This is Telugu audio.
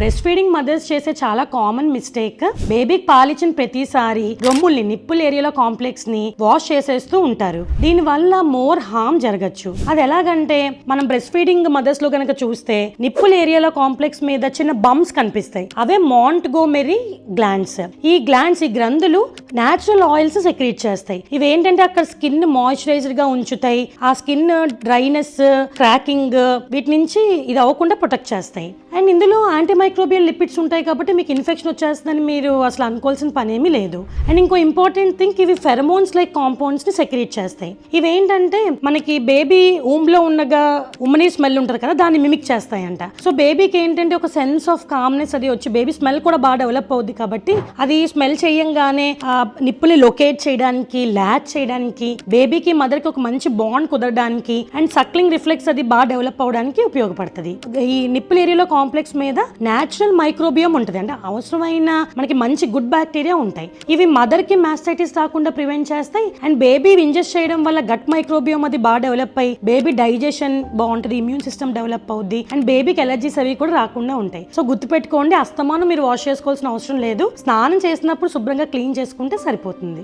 బ్రెస్ట్ ఫీడింగ్ మదర్స్ చేసే చాలా కామన్ మిస్టేక్, బేబీకి పాలిచ్చిన ప్రతిసారి రొమ్ముల్ని నిప్పుల్ ఏరియాలో కాంప్లెక్స్ ని వాష్ చేసేస్తూ ఉంటారు. దీని వల్ల మోర్ హార్మ్ జరగచ్చు. అది ఎలాగంటే మనం బ్రెస్ట్ ఫీడింగ్ మదర్స్ లో గనక చూస్తే నిప్పుల్ ఏరియాలో కాంప్లెక్స్ మీద చిన్న బంప్స్ కనిపిస్తాయి. అవే మాంట్గోమెరీ గ్లాండ్స్. ఈ గ్లాండ్స్, ఈ గ్రంథులు నేచురల్ ఆయిల్స్ సెక్రీట్ చేస్తాయి. ఇవి ఏంటంటే అక్కడ స్కిన్ మాయిశ్చరైజ్డ్ గా ఉంచుతాయి. ఆ స్కిన్ డ్రైనెస్, క్రాకింగ్ వీటి నుంచి ఇది అవ్వకుండా ప్రొటెక్ట్ చేస్తాయి. అండ్ ఇందులో యాంటీమైక్రోబియల్ లిపిడ్స్ ఉంటాయి కాబట్టి మీకు ఇన్ఫెక్షన్ వచ్చేస్తుందని మీరు అసలు అనుకోవాల్సిన పని ఏమీ లేదు. అండ్ ఇంకో ఇంపార్టెంట్ థింగ్, ఇవి ఫెరమోన్స్ లైక్ కాంపౌండ్స్ ని సెక్రీట్ చేస్తాయి. ఇవి ఏంటంటే మనకి బేబీ ఊమ్ లో ఉండగా ఉమ్మని స్మెల్ ఉంటుంది కదా, దాన్ని మిమిక్ చేస్తాయంట. సో బేబీకి ఏంటంటే ఒక సెన్స్ ఆఫ్ కామ్నెస్ అది వచ్చి బేబీ స్మెల్ కూడా బాగా డెవలప్ అవుద్ది. కాబట్టి అది స్మెల్ చేయంగానే ఆ నిప్పుని లొకేట్ చేయడానికి, ల్యాచ్ చేయడానికి, బేబీకి మదర్ కి ఒక మంచి బాండ్ కుదరడానికి అండ్ సక్లింగ్ రిఫ్లెక్స్ అది బాగా డెవలప్ అవడానికి ఉపయోగపడుతుంది. ఈ నిప్పుల్ ఏరియాలో కాంప్లెక్స్ మీద నేచురల్ మైక్రోబియం ఉంటుంది. అంటే అవసరమైన మనకి మంచి గుడ్ బ్యాక్టీరియా ఉంటాయి. ఇవి మదర్ కి మాస్టైటిస్ రాకుండా ప్రివెంట్ చేస్తాయి. అండ్ బేబీ ఇంజెస్ట్ చేయడం వల్ల గట్ మైక్రోబియం అది బాగా డెవలప్ అయ్యి బేబీ డైజెషన్ బాగుంటుంది, ఇమ్యూన్ సిస్టమ్ డెవలప్ అవుద్ది అండ్ బేబీకి ఎలర్జీస్ అవి కూడా రాకుండా ఉంటాయి. సో గుర్తుపెట్టుకోండి, అస్తమానం మీరు వాష్ చేసుకోవాల్సిన అవసరం లేదు. స్నానం చేసినప్పుడు శుభ్రంగా క్లీన్ చేసుకుంటే సరిపోతుంది.